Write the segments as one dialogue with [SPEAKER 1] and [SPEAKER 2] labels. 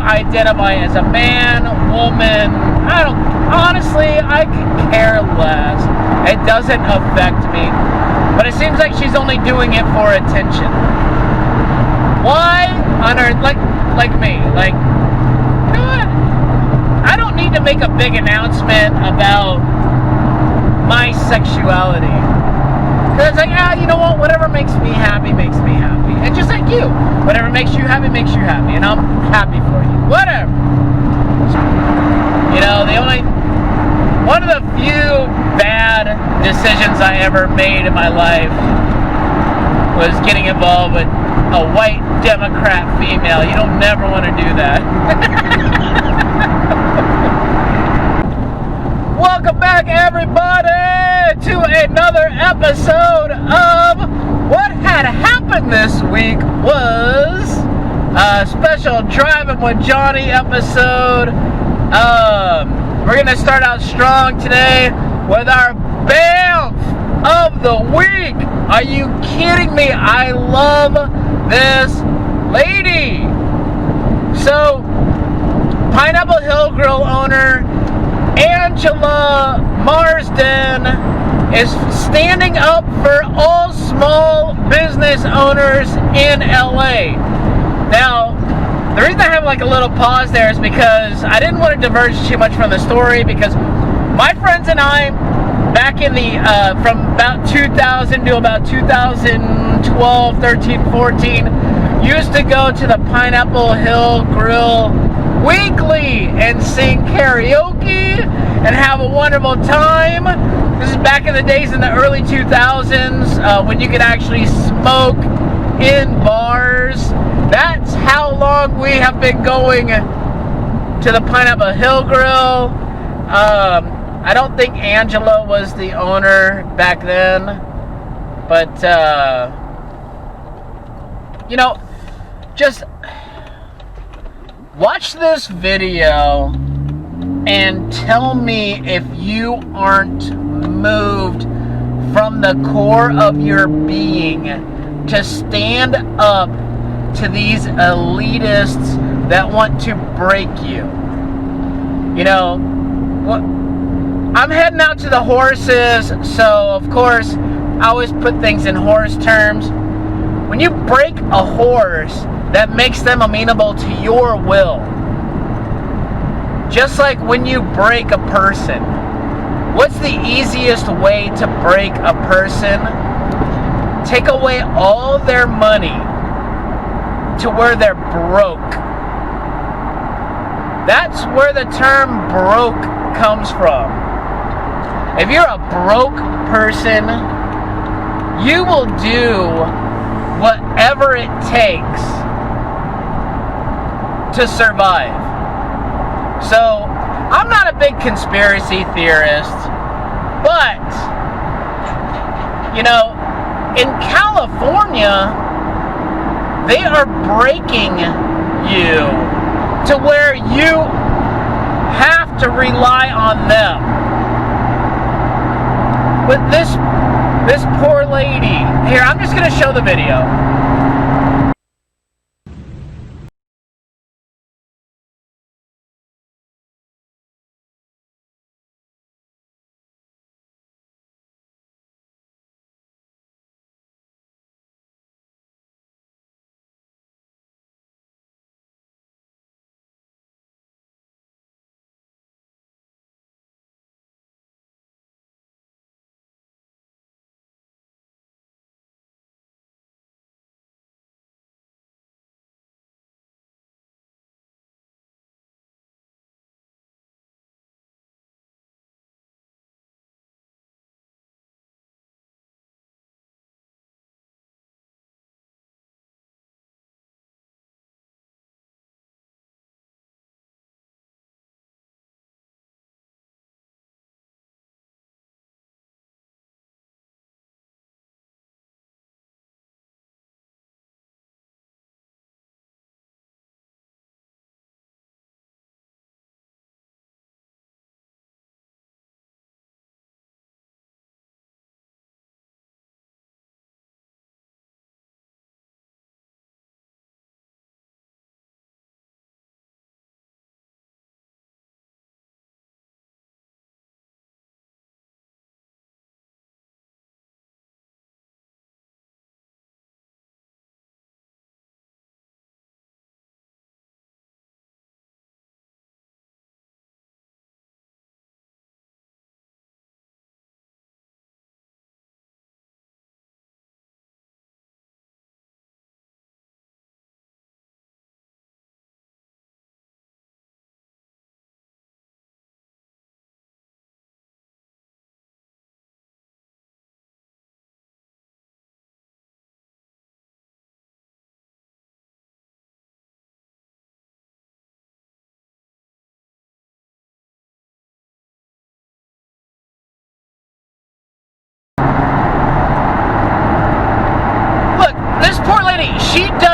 [SPEAKER 1] identify as a man, woman, I could care less. It doesn't affect me. But it seems like she's only doing it for attention. Why on earth, like me, like, you know what? I don't need to make a big announcement about my sexuality. Because like, you know what? Whatever makes me happy makes me happy. And just like you, whatever makes you happy makes you happy. And I'm happy for you. Whatever. You know, one of the few bad decisions I ever made in my life was getting involved with a white Democrat female. You don't never want to do that. Welcome back, everybody, to another episode of What Had Happened This Week Was a special Driving with Johnny episode. We're going to start out strong today with our BAMF of the week. Are you kidding me? I love this lady. So, Pineapple Hill Grill owner Angela Marsden is standing up for all small business owners in LA. Now, the reason I have like a little pause there is because I didn't want to diverge too much from the story, because my friends and I, back in the, from about 2000 to about 2012, 13, 14, used to go to the Pineapple Hill Grill weekly and sing karaoke and have a wonderful time. This is back in the days in the early 2000s when you could actually smoke in bars. That's how long we have been going to the Pineapple Hill Grill. I don't think Angela was the owner back then, but you know, just watch this video and tell me if you aren't moved from the core of your being to stand up to these elitists that want to break you. You know, I'm heading out to the horses, so of course I always put things in horse terms. When you break a horse, that makes them amenable to your will. Just like when you break a person. What's the easiest way to break a person? Take away all their money to where they're broke. That's where the term broke comes from. If you're a broke person, you will do whatever it takes to survive. So, I'm not a big conspiracy theorist, but, you know, in California, they are breaking you to where you have to rely on them. But this poor lady, here, I'm just going to show the video.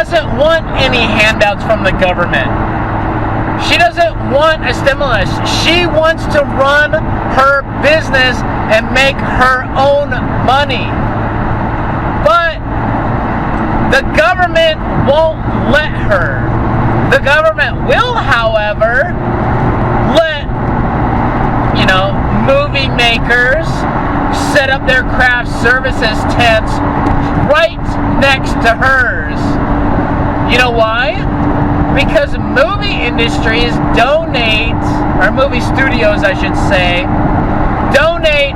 [SPEAKER 1] doesn't want any handouts from the government. She doesn't want a stimulus. She wants to run her business and make her own money. But the government won't let her. The government will, however, let, movie makers set up their craft services tents right next to hers. You know why? Because movie industries movie studios, I should say, donate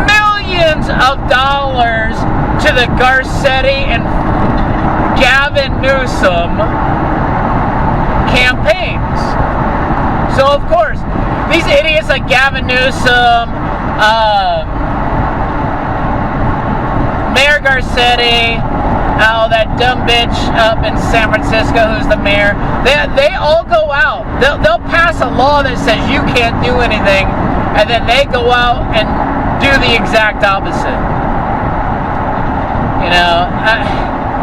[SPEAKER 1] millions of dollars to the Garcetti and Gavin Newsom campaigns. So, of course, these idiots like Gavin Newsom, Mayor Garcetti, that dumb bitch up in San Francisco who's the mayor, they all go out. They'll pass a law that says you can't do anything, and then they go out and do the exact opposite.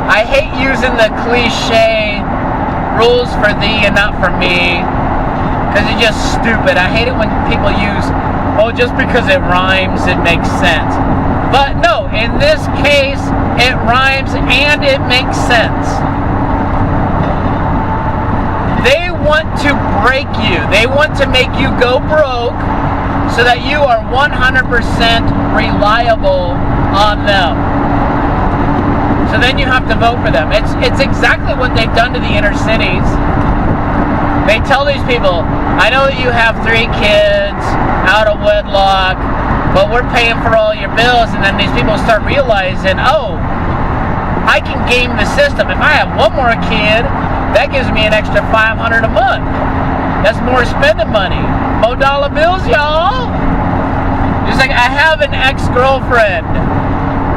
[SPEAKER 1] I hate using the cliche rules for thee and not for me, because it's just stupid. I hate it when people use, just because it rhymes, it makes sense. But no, in this case, it rhymes and it makes sense. They want to break you. They want to make you go broke so that you are 100% reliable on them. So then you have to vote for them. It's exactly what they've done to the inner cities. They tell these people, I know that you have 3 kids out of wedlock, but we're paying for all your bills. And then these people start realizing, I can game the system. If I have one more kid, that gives me an extra $500 a month. That's more spending money. $4 bills, y'all. Just like I have an ex-girlfriend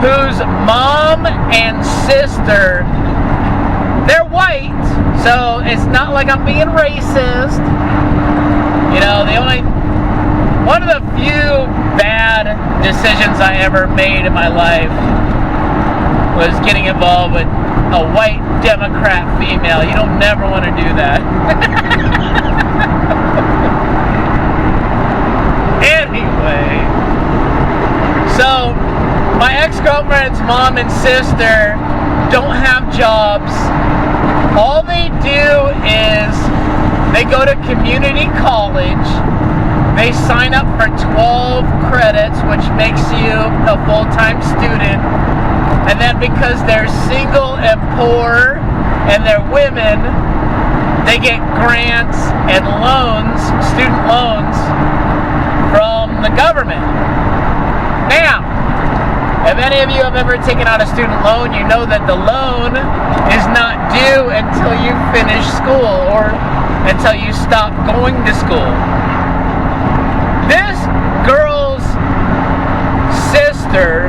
[SPEAKER 1] whose mom and sister, they're white, so it's not like I'm being racist. One of the few bad decisions I ever made in my life was getting involved with a white Democrat female. You don't never want to do that. Anyway, so my ex-girlfriend's mom and sister don't have jobs. All they do is they go to community college. They sign up for 12 credits, which makes you a full-time student. And then because they're single and poor and they're women, they get grants and loans, student loans, from the government. Now, if any of you have ever taken out a student loan, you know that the loan is not due until you finish school or until you stop going to school. This girl's sister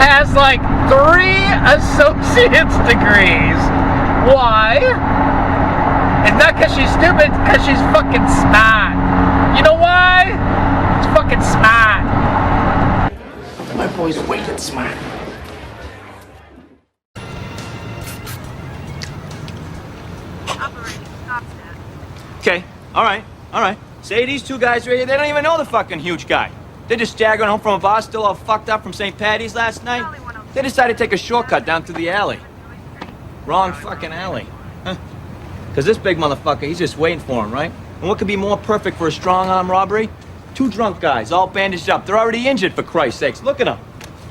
[SPEAKER 1] has like 3 associate's degrees. Why? It's not because she's stupid, it's because she's fucking smart. You know why? It's fucking smart. My boy's wicked smart.
[SPEAKER 2] Okay, alright. Say these 2 guys right here, they don't even know the fucking huge guy. They're just staggering home from a bar, still all fucked up from St. Patty's last night. They decided to take a shortcut down through the alley. Wrong fucking alley. Huh? Because this big motherfucker, he's just waiting for him, right? And what could be more perfect for a strong-arm robbery? 2 drunk guys, all bandaged up. They're already injured, for Christ's sakes. Look at them.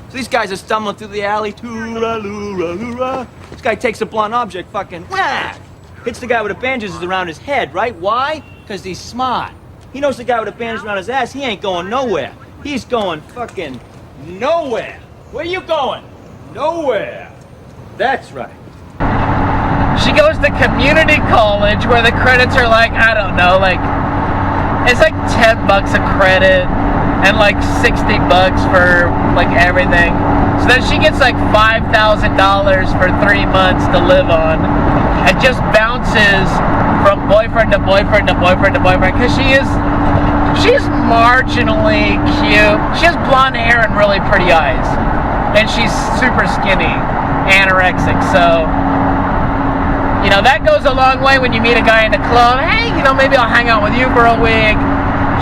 [SPEAKER 2] So these guys are stumbling through the alley. Toora-loora-loora. This guy takes a blunt object, fucking whack! Hits the guy with the bandages around his head, right? Why? Because he's smart. He knows the guy with the bandage around his ass, he ain't going nowhere. He's going fucking nowhere. Where you going? Nowhere. That's right.
[SPEAKER 1] She goes to community college where the credits are like, I don't know, it's like $10 a credit and like $60 for like everything. So then she gets like $5,000 for 3 months to live on and just bounces from boyfriend to boyfriend to boyfriend to boyfriend because she's marginally cute. She has blonde hair and really pretty eyes. And she's super skinny, anorexic, so You know, that goes a long way when you meet a guy in the club. Hey, you know, maybe I'll hang out with you for a week.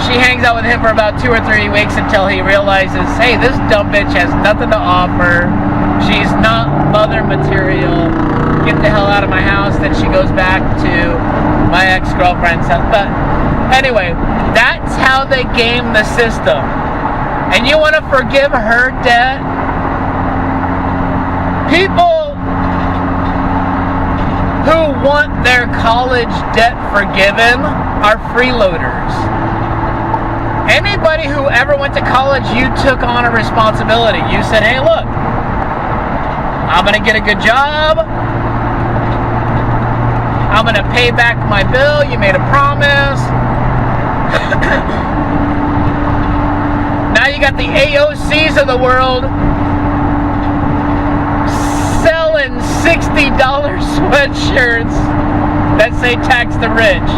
[SPEAKER 1] She hangs out with him for about 2 or 3 weeks until he realizes, hey, this dumb bitch has nothing to offer. She's not mother material. Get the hell out of my house. Then she goes back to my ex-girlfriend's house. But anyway, that's how they game the system. And you want to forgive her debt? People who want their college debt forgiven are freeloaders. Anybody who ever went to college, you took on a responsibility. You said, hey, look, I'm going to get a good job. I'm going to pay back my bill. You made a promise. Now you got the AOCs of the world selling $60 sweatshirts that say tax the rich.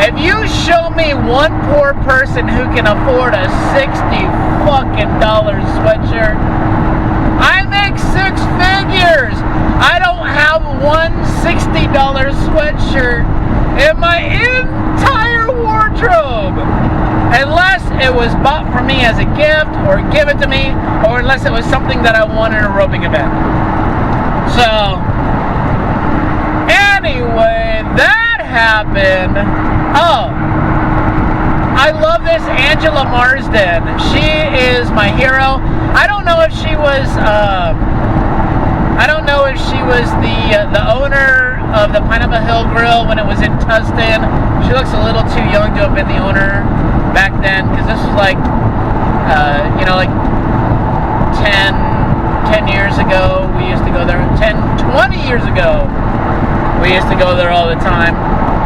[SPEAKER 1] If you show me one poor person who can afford a $60 sweatshirt, I make 6 figures. I don't have one $60 sweatshirt in my entire wardrobe. Unless it was bought for me as a gift or given to me, or unless it was something that I won in a roping event. So, anyway, that happened. Oh, I love this Angela Marsden. She is my hero. I don't know if she was the owner of the Pineapple Hill Grill when it was in Tustin. She looks a little too young to have been the owner back then, because this was like, you know, like 10 years ago. We used to go there. 20 years ago, we used to go there all the time.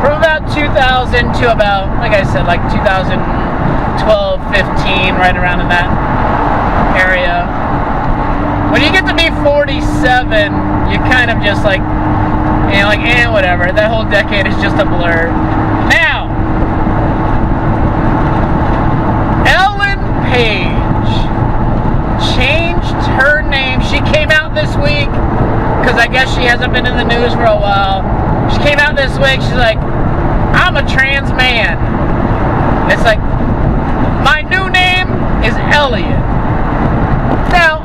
[SPEAKER 1] From about 2000 to about, like I said, like 2012, 15, right around in that area. When you get to be 47, you kind of just like, you know, like, whatever. That whole decade is just a blur. Now, Page changed her name. She came out this week, because I guess she hasn't been in the news for a while. She came out this week, she's like, I'm a trans man. It's like, my new name is Eliott. Now,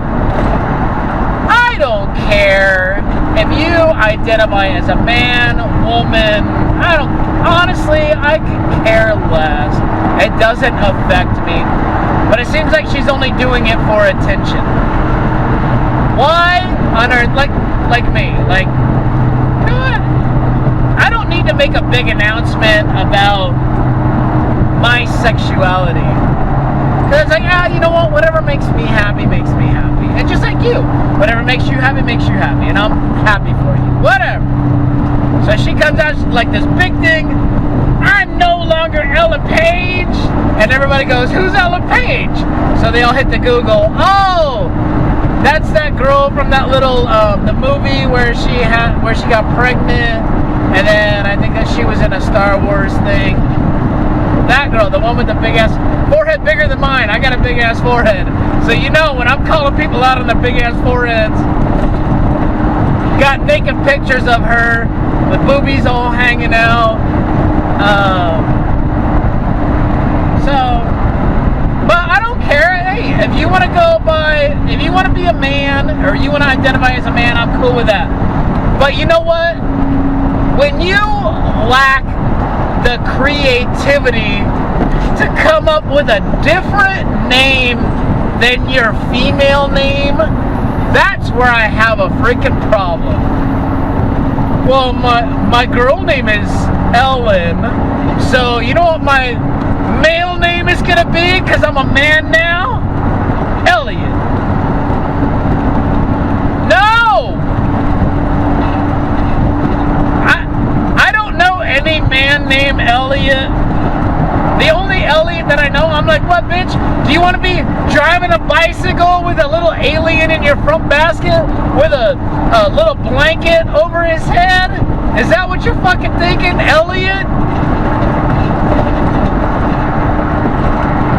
[SPEAKER 1] I don't care if you identify as a man, woman, honestly, I could care less. It doesn't affect me. But it seems like she's only doing it for attention. Why on earth, like me, like, you know what? I don't need to make a big announcement about my sexuality. Because, like, you know what? Whatever makes me happy makes me happy. And just like you, whatever makes you happy makes you happy. And I'm happy for you. Whatever. So she comes out like this big thing. I'm no longer Ella Page. And everybody goes, who's Ella Page? So they all hit the Google. Oh, that's that girl from that little the movie where she got pregnant, and then I think that she was in a Star Wars thing. That girl, the one with the big ass forehead, bigger than mine. I got a big ass forehead. So you know, when I'm calling people out on their big ass foreheads, got naked pictures of her with boobies all hanging out. But I don't care. Hey, if you want to if you want to be a man, or you want to identify as a man, I'm cool with that. But you know what? When you lack the creativity to come up with a different name than your female name, that's where I have a freaking problem. Well, my girl name is Ellen, so you know what my male name is gonna be, because I'm a man now? Eliott. No! I don't know any man named Eliott. The only Eliott that I know, I'm like, what, bitch? Do you want to be driving a bicycle with a little alien in your front basket with a little blanket over his head? Is that what you're fucking thinking, Eliott?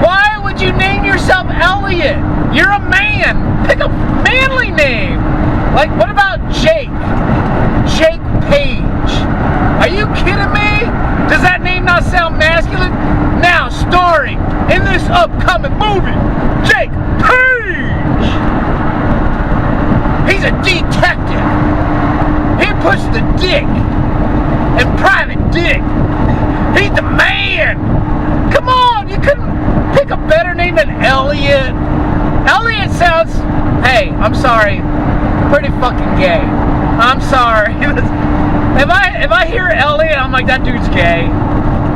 [SPEAKER 1] Why would you name yourself Eliott? You're a man. Pick a manly name. Like, what about Jake? Jake Page. Are you kidding me? Does that name not sound masculine? Now starring in this upcoming movie, Jake Page. He's a detective. He puts the dick in private dick. He's the man. Come on, you couldn't pick a better name than Eliott. Eliott sounds, hey, I'm sorry, pretty fucking gay. I'm sorry. If I hear Eliott, I'm like, that dude's gay.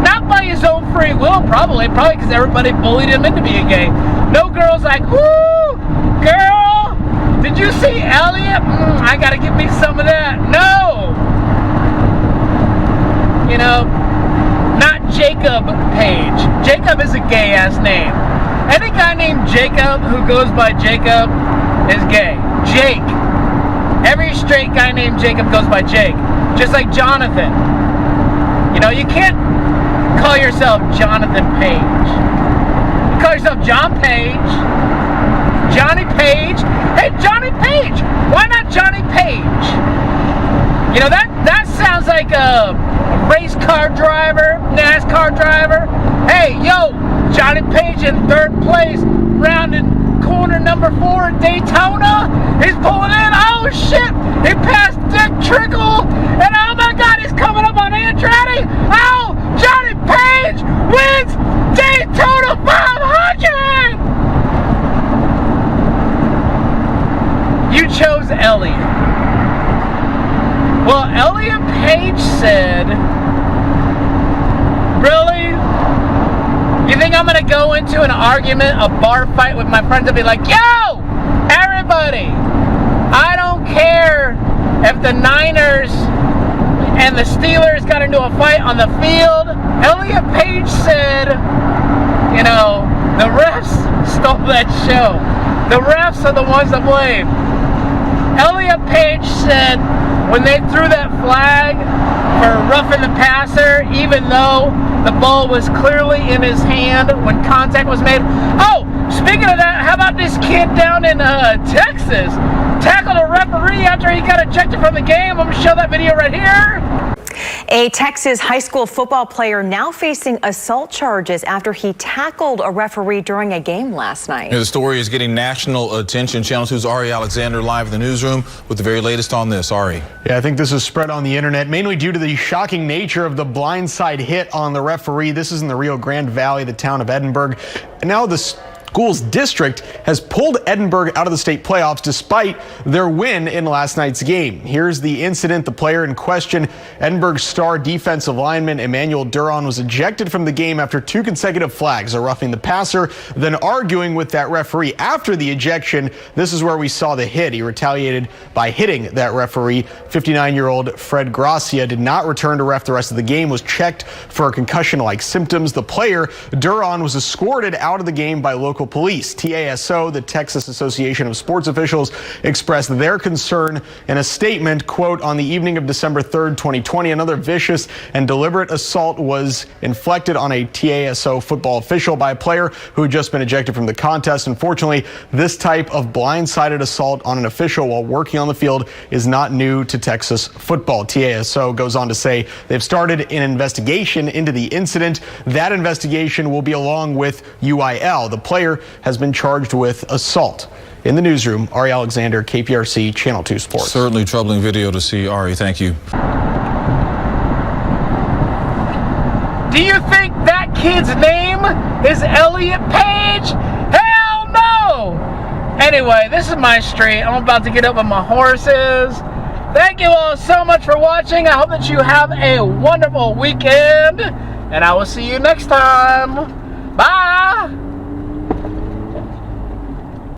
[SPEAKER 1] Not by his own free will, probably because everybody bullied him into being gay. No girl's like, whoo, girl, did you see Eliott? I gotta give me some of that. No. You know, not Jacob Page. Jacob is a gay ass name. Any guy named Jacob who goes by Jacob is gay. Jake. Every straight guy named Jacob goes by Jake. Just like Jonathan. You know, you can't call yourself Jonathan Page. You call yourself John Page. Johnny Page. Hey, Johnny Page. Why not Johnny Page? You know, that sounds like a race car driver, NASCAR driver. Hey, yo, Johnny Page in third place, rounding corner number 4 at Daytona. He's pulling in. Oh shit! He passed Dick Trickle, and oh my God, he's coming up on Andretti. Oh, Johnny Page wins Daytona 500. You chose Eliott. Well, Eliott Page said, really? You think I'm gonna go into an argument, a bar fight with my friends and be like, yo, everybody, I don't care if the Niners and the Steelers got into a fight on the field. Eliott Page said, you know, the refs stole that show. The refs are the ones to blame. Eliott Page said when they threw that flag for roughing the passer, even though the ball was clearly in his hand when contact was made. Oh, speaking of that, how about this kid down in Texas? Tackled a referee after he got ejected from the game. I'm going to show that video right here.
[SPEAKER 3] A Texas high school football player now facing assault charges after he tackled a referee during a game last night.
[SPEAKER 4] The story is getting national attention. Channel 2's Ari Alexander live in the newsroom with the very latest on this. Ari.
[SPEAKER 5] Yeah, I think this is spread on the internet, mainly due to the shocking nature of the blindside hit on the referee. This is in the Rio Grande Valley, the town of Edinburgh. And now the school's district has pulled Edinburgh out of the state playoffs despite their win in last night's game. Here's the incident. The player in question, Edinburgh star defensive lineman Emmanuel Duron, was ejected from the game after 2 consecutive flags, a roughing the passer, then arguing with that referee. After the ejection, this is where we saw the hit. He retaliated by hitting that referee. 59-year-old Fred Gracia did not return to ref the rest of the game, was checked for concussion-like symptoms. The player, Duron, was escorted out of the game by local police. TASO, the Texas Association of Sports Officials, expressed their concern in a statement, quote, on the evening of December 3rd, 2020, another vicious and deliberate assault was inflicted on a TASO football official by a player who had just been ejected from the contest. Unfortunately, this type of blindsided assault on an official while working on the field is not new to Texas football. TASO goes on to say they've started an investigation into the incident. That investigation will be along with UIL. The player has been charged with assault. In the newsroom, Ari Alexander, KPRC, Channel 2 Sports.
[SPEAKER 4] Certainly troubling video to see, Ari. Thank you.
[SPEAKER 1] Do you think that kid's name is Eliott Page? Hell no! Anyway, this is my street. I'm about to get up with my horses. Thank you all so much for watching. I hope that you have a wonderful weekend, and I will see you next time. Bye!